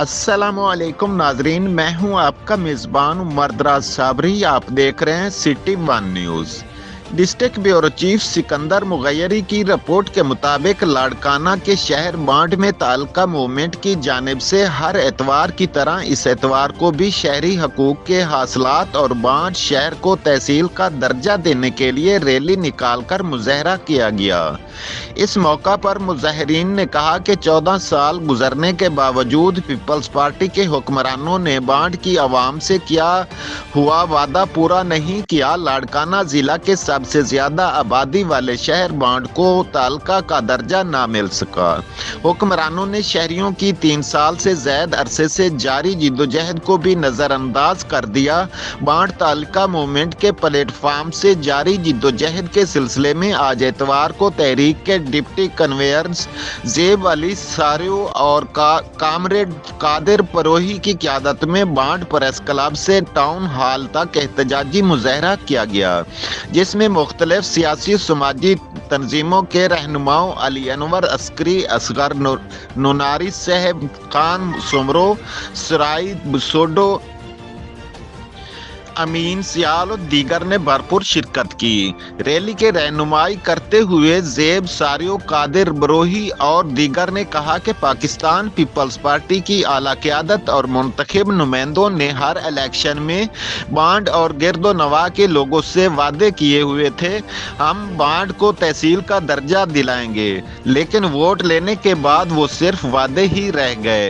अस्सलामुअलैकुम नाजरीन, मैं हूं आपका मेज़बान मर्दराज साबरी। आप देख रहे हैं City one news. District bureau chief Sikandar Mughairi की रिपोर्ट के मुताबिक लाड़काना के शहर बांड में तालका मूवमेंट की जानिब से हर एतवार की तरह इस एतवार को भी शहरी हकूक के हासिलात और बांड शहर को तहसील का दर्जा देने के लिए रैली निकालकर मुजाहरा किया गया। इस मौका पर मुजाहरीन ने कहा कि 14 साल गुजरने के बावजूद पीपल्स पार्टी के हुक्मरानों ने बांड की आवाम से किया हुआ वादा पूरा नहीं किया। लाड़काना जिला के सबसे ज्यादा आबादी वाले शहर बांड को तालका का दर्जा ना मिल सका। हुक्मरानों ने शहरियों की 3 साल से ज्यादा अरसे से जारी जिद्दोजहद को भी नजरअंदाज कर दिया। बांड तालका मूवमेंट के प्लेटफार्म से जारी जिद्दोजहद के सिलसिले में आज एतवार को तहरीक के डिप्टी कन्वेयर जेब अली सारियो और कामरेड कादिर परोही की क़यादत में बांड प्रेस क्लब से टाउन हॉल तक एहतजाजी मुजाहरा किया गया, जिसमें मुख्तलिफ सियासी समाजी तंजीमों के रहनुमाओं अली अनवर अस्करी, असगर नूनारी साहब, खान सुमरो, सराई बुसोडो, अमीन सियाल और दीगर ने भरपूर शिरकत की। रैली के रहनुमाई करते हुए जेब सारियो, कादिर बरोही और दीगर ने कहा कि पाकिस्तान पीपल्स पार्टी की आला क़यादत और मुंतखब नुमाइंदों ने हर इलेक्शन में बांड और गिरदो नवा के लोगों से वादे किए हुए थे, हम बांड को तहसील का दर्जा दिलाएंगे, लेकिन वोट लेने के बाद वो सिर्फ वादे ही रह गए।